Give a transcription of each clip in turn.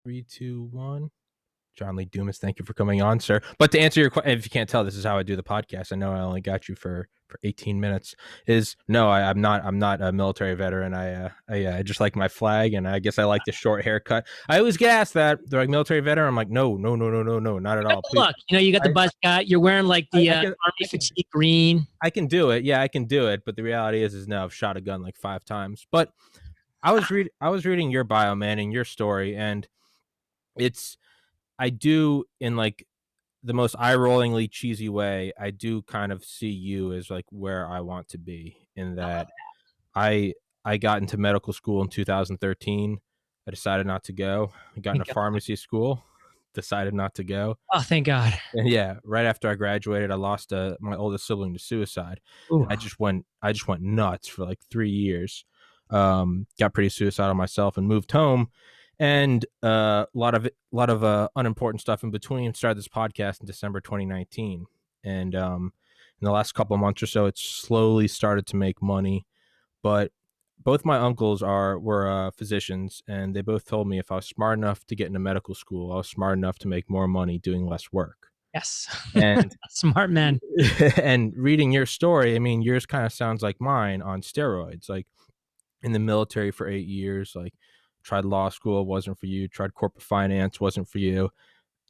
Three, two, one. John Lee Dumas, thank you for coming on, sir. But to answer your question, if you can't tell, this is how I do the podcast. I know I only got you for 18 minutes. I'm not a military veteran. I just like my flag, and I guess I like the short haircut. I always get asked that. They're like, military veteran. I'm like, no, not at all. Please. Look, you got the buzz cut. You're wearing like the Army fatigue green. I can do it. Yeah, I can do it. But the reality is no, I've shot a gun like 5 times. But I was reading your bio, man, and your story, and I do, in like the most eye-rollingly cheesy way, I do kind of see you as like where I want to be, in that I got into medical school in 2013. I decided not to go. I got into pharmacy school, decided not to go. Oh, thank God. And yeah, right after I graduated, I lost my oldest sibling to suicide. I just went nuts for like 3 years. Got pretty suicidal myself and moved home. And a lot of unimportant stuff in between. Started this podcast in December 2019, and in the last couple of months or so, it's slowly started to make money. But both my uncles were physicians, and they both told me if I was smart enough to get into medical school, I was smart enough to make more money doing less work. Yes, and smart men. And reading your story, I mean, yours kind of sounds like mine on steroids. Like in the military for 8 years, like. Tried law school, wasn't for you. Tried corporate finance, wasn't for you.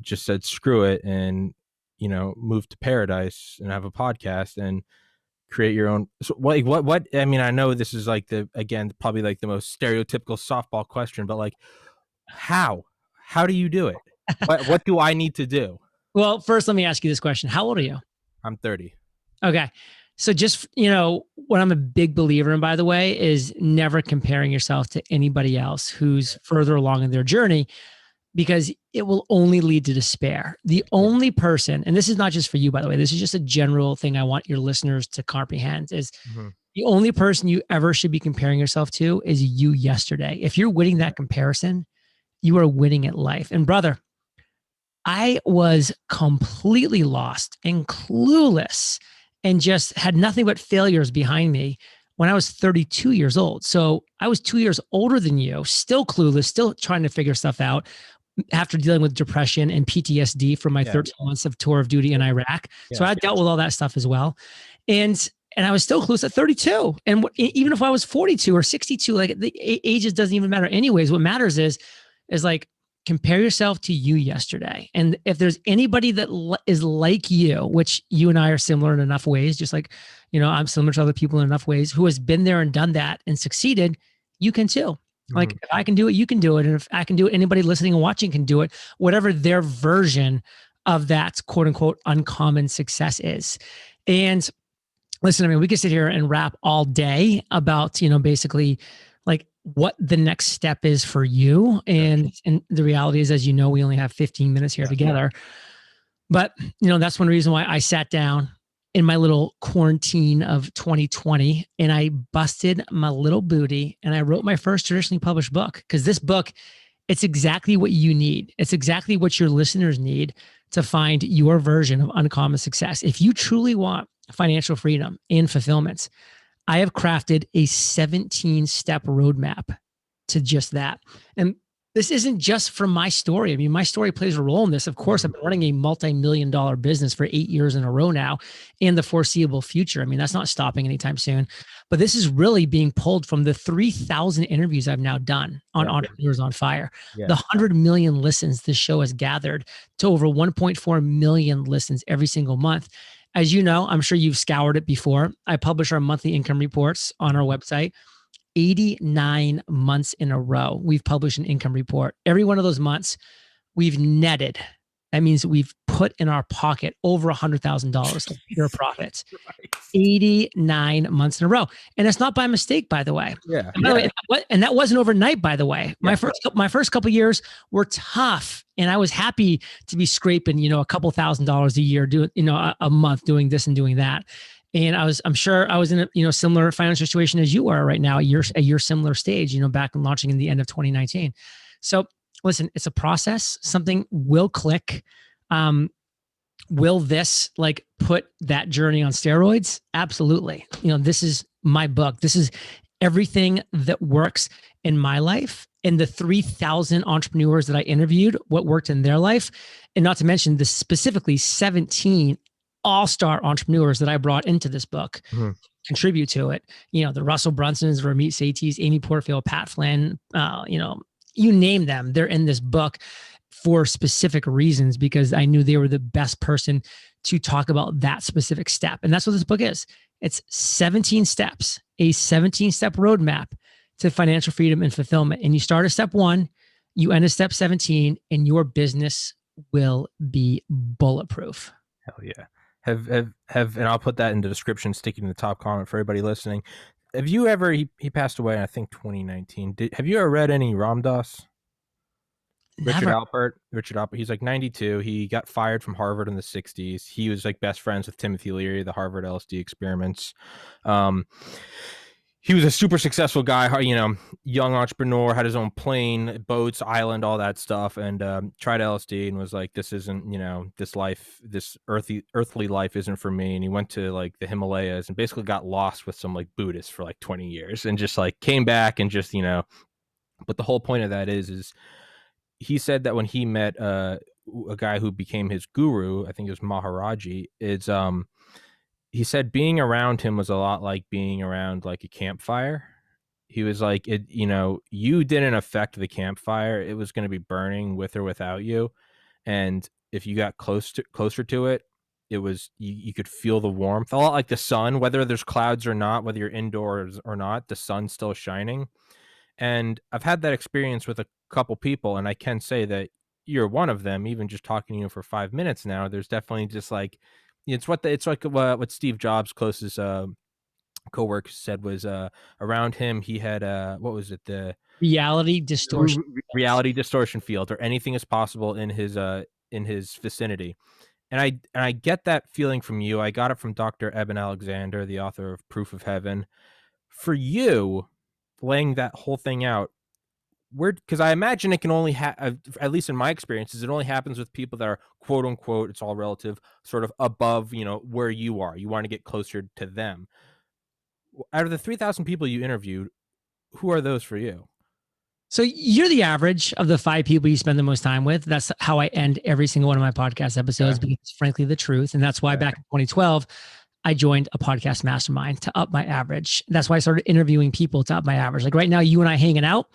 Just said screw it, and moved to paradise and have a podcast and create your own. So what? I mean, I know this is like probably like the most stereotypical softball question, but like, how do you do it? What do I need to do? Well, first, let me ask you this question: how old are you? I'm 30. Okay. So just, what I'm a big believer in, by the way, is never comparing yourself to anybody else who's further along in their journey, because it will only lead to despair. The only person, and this is not just for you, by the way, this is just a general thing I want your listeners to comprehend, is the only person you ever should be comparing yourself to is you yesterday. If you're winning that comparison, you are winning at life. And brother, I was completely lost and clueless and just had nothing but failures behind me when I was 32 years old. So I was 2 years older than you, still clueless, still trying to figure stuff out after dealing with depression and PTSD from my 13 months of tour of duty in Iraq. So I dealt with all that stuff as well. And I was still clueless at 32. And even if I was 42 or 62, like the ages doesn't even matter anyways. What matters is like, compare yourself to you yesterday. And if there's anybody that is like you, which you and I are similar in enough ways, just like, I'm similar to other people in enough ways, who has been there and done that and succeeded, you can too. Like if I can do it, you can do it. And if I can do it, anybody listening and watching can do it, whatever their version of that quote unquote uncommon success is. And listen, I mean, we could sit here and rap all day about, basically like what the next step is for you. And the reality is, as you know, we only have 15 minutes here together. But, that's one reason why I sat down in my little quarantine of 2020 and I busted my little booty and I wrote my first traditionally published book. Because this book, it's exactly what you need. It's exactly what your listeners need to find your version of uncommon success. If you truly want financial freedom and fulfillment, I have crafted a 17-step roadmap to just that. And this isn't just from my story. I mean, my story plays a role in this. Of course, I've been running a multi-million-dollar business for 8 years in a row now in the foreseeable future. I mean, that's not stopping anytime soon. But this is really being pulled from the 3,000 interviews I've now done on Entrepreneurs on Fire. The 100 million listens this show has gathered to over 1.4 million listens every single month. As you know, I'm sure you've scoured it before. I publish our monthly income reports on our website. 89 months in a row, we've published an income report. Every one of those months, we've netted. That means we've put in our pocket over $100,000 of pure profits. 89 months in a row. And it's not by mistake, by the way. And, by the way, and that wasn't overnight, by the way. My first couple of years were tough. And I was happy to be scraping, a couple $1,000s a year, doing, a month doing this and doing that. And I'm sure I was in a, similar financial situation as you are right now, at your similar stage, back and launching in the end of 2019. So listen, it's a process. Something will click. Will this put that journey on steroids? Absolutely. This is my book. This is everything that works in my life and the 3,000 entrepreneurs that I interviewed, what worked in their life. And not to mention the specifically 17 all-star entrepreneurs that I brought into this book contribute to it. The Russell Brunsons, Ramit Sethi's, Amy Porterfield, Pat Flynn, you name them, they're in this book for specific reasons because I knew they were the best person to talk about that specific step. And that's what this book is. It's 17 steps, a 17-step roadmap to financial freedom and fulfillment. And you start at step 1, you end at step 17, and your business will be bulletproof. Hell yeah. And I'll put that in the description, sticking in the top comment for everybody listening. Have you ever, he passed away in, I think, 2019. Have you ever read any Ram Dass? Richard Alpert, he's like 92. He got fired from Harvard in the 60s. He was like best friends with Timothy Leary, the Harvard LSD experiments. He was a super successful guy, young entrepreneur, had his own plane, boats, island, all that stuff, and tried LSD and was like, this isn't, this life, this earthly life isn't for me. And he went to like the Himalayas and basically got lost with some like Buddhists for like 20 years and just like came back and just, but the whole point of that is he said that when he met a guy who became his guru, I think it was Maharaji, he said being around him was a lot like being around like a campfire. He was like, you didn't affect the campfire. It was going to be burning with or without you. And if you got closer to it, it was, you could feel the warmth, a lot like the sun, whether there's clouds or not, whether you're indoors or not, the sun's still shining. And I've had that experience with a couple people, and I can say that you're one of them. Even just talking to you for 5 minutes now, there's definitely just like, it's like what Steve Jobs' closest co-worker said was around him. He had what was it, the reality distortion field, or anything is possible in his vicinity. And I get that feeling from you. I got it from Dr. Eben Alexander, the author of Proof of Heaven. For you, laying that whole thing out, because I imagine it can only at least in my experiences, it only happens with people that are quote unquote, it's all relative, sort of above, where you are. You want to get closer to them. Out of the 3,000 people you interviewed, who are those for you? So you're the average of the 5 people you spend the most time with. That's how I end every single one of my podcast episodes, because it's frankly the truth. And that's why back in 2012, I joined a podcast mastermind to up my average. That's why I started interviewing people to up my average. Like right now, you and I hanging out,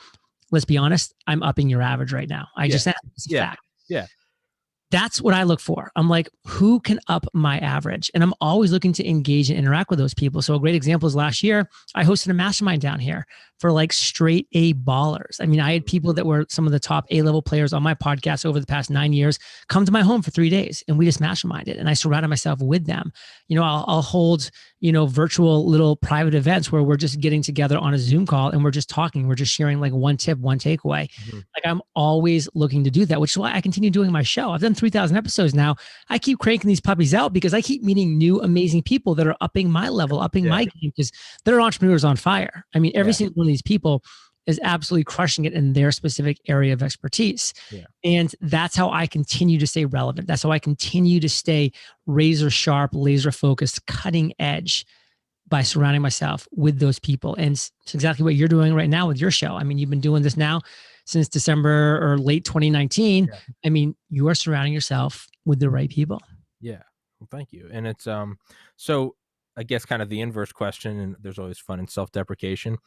let's be honest, I'm upping your average right now. I just said it's a fact. Yeah. That's what I look for. I'm like, who can up my average? And I'm always looking to engage and interact with those people. So a great example is last year, I hosted a mastermind down here for like straight A ballers. I mean, I had people that were some of the top A-level players on my podcast over the past 9 years come to my home for 3 days, and we just masterminded, and I surrounded myself with them. I'll hold, virtual little private events where we're just getting together on a Zoom call and we're just talking. We're just sharing like one tip, one takeaway. Like I'm always looking to do that, which is why I continue doing my show. I've done 3,000 episodes now. I keep cranking these puppies out because I keep meeting new amazing people that are upping my level, upping my game, because they're entrepreneurs on fire. I mean, every single one of these people is absolutely crushing it in their specific area of expertise. And that's how I continue to stay relevant. That's how I continue to stay razor sharp, laser focused, cutting edge, by surrounding myself with those people. And it's exactly what you're doing right now with your show. I mean, you've been doing this now since December or late 2019. I mean, you are surrounding yourself with the right people. Yeah. Well, thank you. And it's, so I guess kind of the inverse question, and there's always fun in self-deprecation.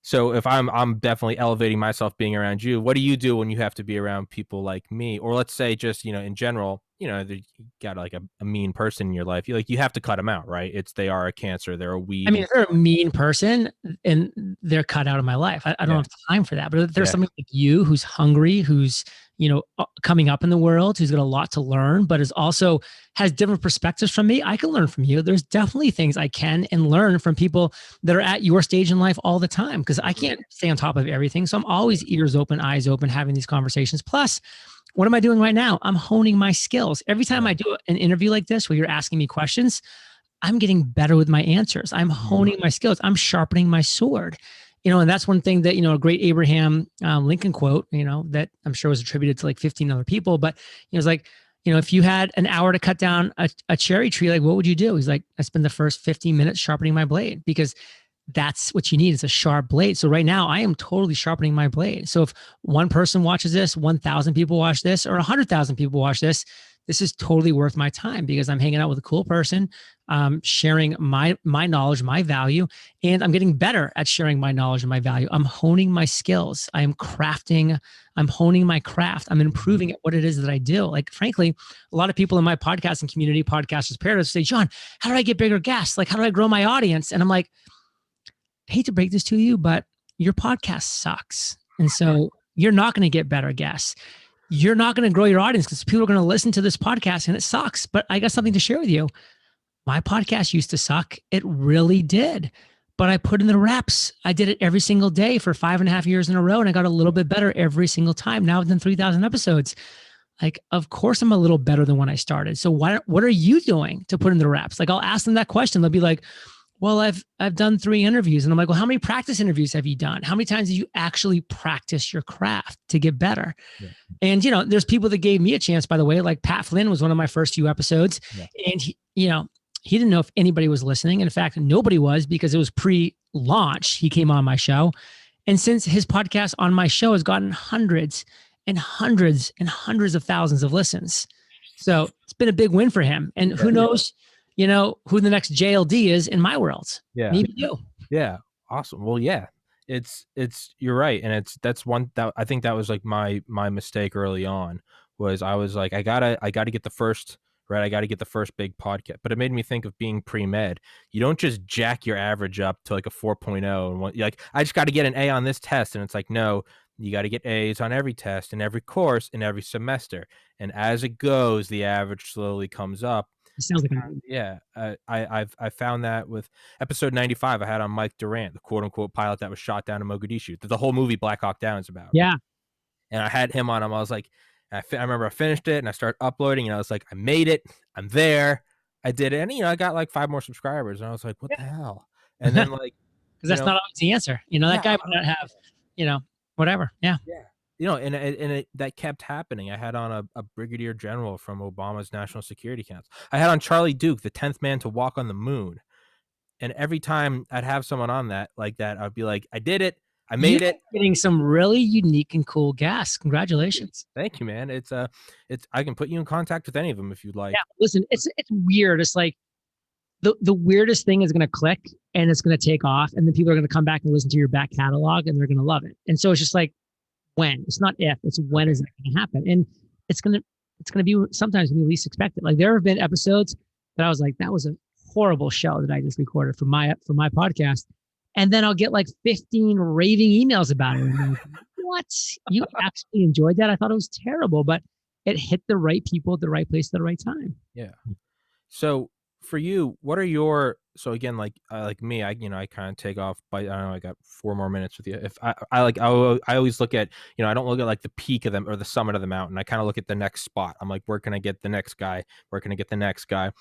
So if I'm definitely elevating myself being around you, what do you do when you have to be around people like me? Or let's say just, in general, you got like a mean person in your life. You have to cut them out, right? They are a cancer. They're a weed. I mean, if they're a mean person and they're cut out of my life, I don't have time for that. But if there's somebody like you who's hungry, who's, coming up in the world, who's got a lot to learn, but is also has different perspectives from me, I can learn from you. There's definitely things I can and learn from people that are at your stage in life all the time, because I can't stay on top of everything. So I'm always ears open, eyes open, having these conversations. Plus, what am I doing right now? I'm honing my skills. Every time I do an interview like this, where you're asking me questions, I'm getting better with my answers. I'm honing my skills. I'm sharpening my sword. And that's one thing that, a great Abraham Lincoln quote, that I'm sure was attributed to like 15 other people, but it's like, if you had an hour to cut down a cherry tree, like what would you do? He's like, I spend the first 15 minutes sharpening my blade, because that's what you need is a sharp blade. So right now I am totally sharpening my blade. So if one person watches this, 1,000 people watch this, or 100,000 people watch this, this is totally worth my time because I'm hanging out with a cool person, sharing my knowledge, my value, and I'm getting better at sharing my knowledge and my value. I'm honing my skills. I am crafting. I'm honing my craft. I'm improving at what it is that I do. Like, frankly, a lot of people in my podcasting community, Podcasters Paradise, say, John, how do I get bigger guests? Like, how do I grow my audience? And I'm like, I hate to break this to you, but your podcast sucks. And so you're not going to get better guests. You're not going to grow your audience because people are going to listen to this podcast and it sucks. But I got something to share with you. My podcast used to suck. It really did. But I put in the reps. I did it every single day for 5.5 years in a row. And I got a little bit better every single time. Now I've done 3,000 episodes. Like, of course, I'm a little better than when I started. So what are you doing to put in the reps? Like, I'll ask them that question. They'll be like, well, I've done 3 interviews. And I'm like, well, how many practice interviews have you done? How many times have you actually practiced your craft to get better? Yeah. And, there's people that gave me a chance, by the way, like Pat Flynn was one of my first few episodes. Yeah. And he didn't know if anybody was listening. In fact, nobody was because it was pre-launch. He came on my show. And since his podcast on my show has gotten hundreds and hundreds and hundreds of thousands of listens. So it's been a big win for him. And who knows, who the next JLD is in my world. Yeah. Maybe you. Yeah. Awesome. Well, yeah, it's, you're right. And that's one that I think that was like my mistake early on was I was like, I gotta get the first, right. I got to get the first big podcast, but it made me think of being pre-med. You don't just jack your average up to like a 4.0 and like, I just got to get an A on this test. And it's like, no, you got to get A's on every test and every course and every semester. And as it goes, the average slowly comes up. It sounds like yeah. I found that with episode 95, I had on Mike Durant, the quote unquote pilot that was shot down in Mogadishu, that the whole movie Black Hawk Down is about. Yeah. And I had him on him. I was like, I remember I finished it and I started uploading and I was like, I made it. I'm there. I did it. And, I got like 5 more subscribers and I was like, what the hell? And then like, because that's not always the answer. That guy might not have, whatever. Yeah. Yeah. And that kept happening. I had on a brigadier general from Obama's National Security Council. I had on Charlie Duke, the 10th man to walk on the moon. And every time I'd have someone on that, like that, I'd be like, I did it. I made it. Getting some really unique and cool guests. Congratulations. Thank you, man. It's I can put you in contact with any of them if you'd like. Yeah. Listen, it's weird. It's like the weirdest thing is going to click and it's going to take off. And then people are going to come back and listen to your back catalog and they're going to love it. And so it's just like, when. It's not if, it's when is that going to happen. And it's going to be sometimes when you least expect it. Like there have been episodes that I was like, that was a horrible show that I just recorded for my podcast. And then I'll get like 15 raving emails about it. And I'm like, what? You actually enjoyed that? I thought it was terrible, but it hit the right people at the right place at the right time. Yeah. So for you, what are your, so again, like me, I kind of take off by, I don't know, I got 4 more minutes with you. If I always look at, I don't look at like the peak of them or the summit of the mountain. I kind of look at the next spot. I'm like, where can I get the next guy? Where can I get the next guy?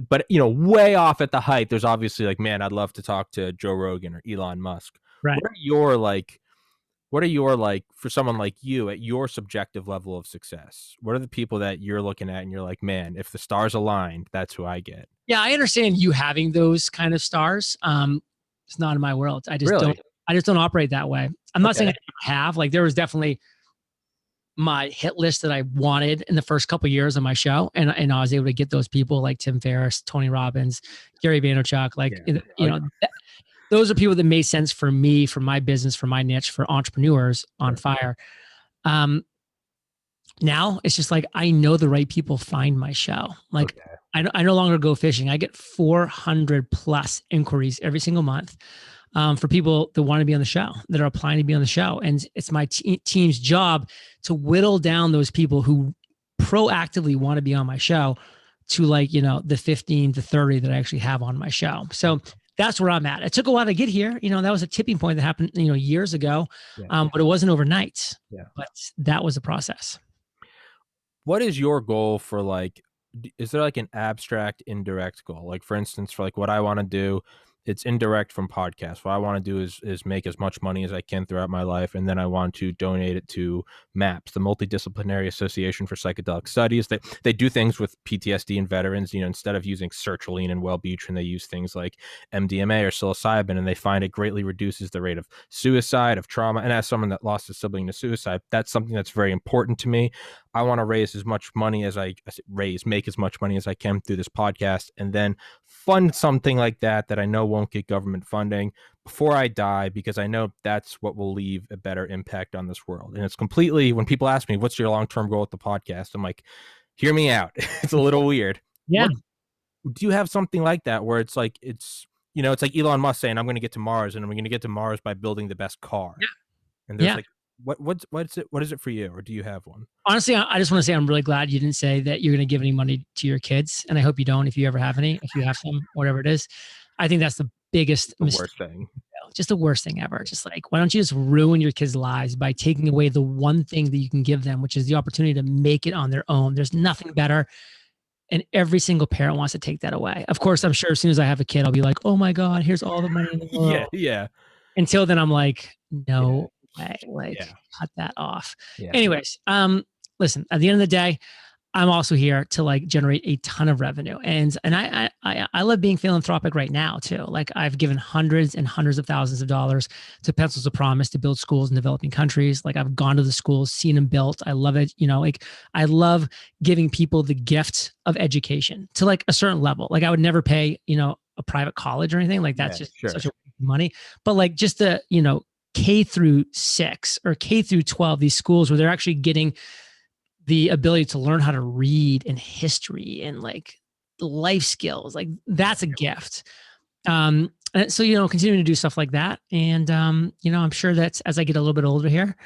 But way off at the height, there's obviously like, man, I'd love to talk to Joe Rogan or Elon Musk. Right. What are your like, for someone like you at your subjective level of success? What are the people that you're looking at and you're like, man, if the stars aligned, that's who I get? Yeah, I understand you having those kind of stars. It's not in my world. I just don't operate that way. I'm not saying I don't have, like there was definitely my hit list that I wanted in the first couple of years of my show. And I was able to get those people like Tim Ferriss, Tony Robbins, Gary Vaynerchuk, those are people that made sense for me, for my business, for my niche, for entrepreneurs on fire. Now it's just like, I know the right people find my show. Like I no longer go fishing. I get 400 plus inquiries every single month for people that want to be on the show, that are applying to be on the show. And it's my team's job to whittle down those people who proactively want to be on my show to the 15 to 30 that I actually have on my show. So that's where I'm at. It took a while to get here. That was a tipping point that happened, years ago, but it wasn't overnight. Yeah. But that was the process. What is your goal for is there like an abstract indirect goal? Like for instance, for like what I want to do it's indirect from podcasts. What I want to do is make as much money as I can throughout my life, and then I want to donate it to MAPS, the Multidisciplinary Association for Psychedelic Studies. They do things with PTSD and veterans. Instead of using sertraline and Wellbutrin, they use things like MDMA or psilocybin, and they find it greatly reduces the rate of suicide, of trauma. And as someone that lost a sibling to suicide, that's something that's very important to me. I want to raise as much money as make as much money as I can through this podcast, and then fund something like that I know won't get government funding before I die, because I know that's what will leave a better impact on this world. And it's completely, when people ask me, what's your long-term goal with the podcast? I'm like, hear me out. It's a little weird. Yeah. Do you have something like that where it's like, it's like Elon Musk saying, I'm going to get to Mars, and I'm going to get to Mars by building the best car. Yeah. And there's like, what is it for you? Or do you have one? Honestly, I just want to say I'm really glad you didn't say that you're going to give any money to your kids. And I hope you don't, if you ever have any, if you have some, whatever it is. I think that's the biggest worst thing. Just the worst thing ever. Just like, why don't you just ruin your kids' lives by taking away the one thing that you can give them, which is the opportunity to make it on their own. There's nothing better. And every single parent wants to take that away. Of course, I'm sure as soon as I have a kid, I'll be like, oh my God, here's all the money in the world. Yeah. Until then, I'm like, no way. Cut that off. Yeah. Anyways, listen, at the end of the day, I'm also here to like generate a ton of revenue. And I love being philanthropic right now too. Like, I've given hundreds and hundreds of thousands of dollars to Pencils of Promise to build schools in developing countries. Like, I've gone to the schools, seen them built. I love it. Like, I love giving people the gift of education to like a certain level. Like, I would never pay, a private college or anything like that's just such a waste of money. But like, just the, K through 6 or K through 12, these schools where they're actually getting the ability to learn how to read and history and like life skills, like that's a gift. And so, continuing to do stuff like that. And, I'm sure that as I get a little bit older here,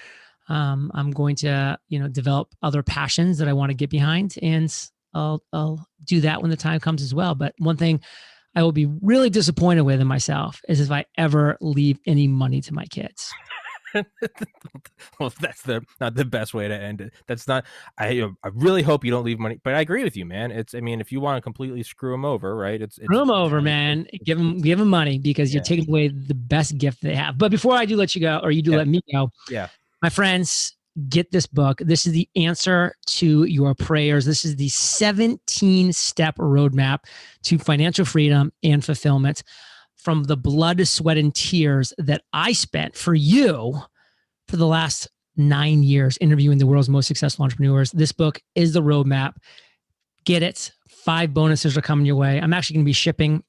I'm going to, develop other passions that I want to get behind, and I'll do that when the time comes as well. But one thing I will be really disappointed with in myself is if I ever leave any money to my kids. Well, that's not the best way to end it. That's not. I really hope you don't leave money, but I agree with you, man. If you want to completely screw them over, right? Screw them over, man. Give them money, because you're taking away the best gift they have. But before I do let you go, or you do let me go, my friends, get this book. This is the answer to your prayers. This is the 17-step roadmap to financial freedom and fulfillment. From the blood, sweat, and tears that I spent for you for the last 9 years interviewing the world's most successful entrepreneurs. This book is the roadmap. Get it. 5 bonuses are coming your way. I'm actually going to be shipping,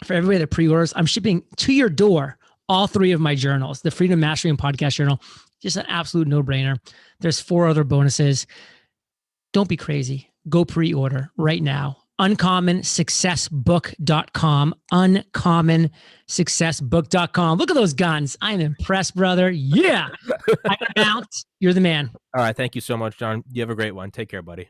for everybody that pre-orders, I'm shipping to your door all 3 of my journals, the Freedom, Mastery, and Podcast Journal. Just an absolute no-brainer. There's 4 other bonuses. Don't be crazy. Go pre-order right now. UncommonSuccessBook.com. UncommonSuccessBook.com. Look at those guns. I'm impressed, brother. Yeah. I'm out. You're the man. All right. Thank you so much, John. You have a great one. Take care, buddy.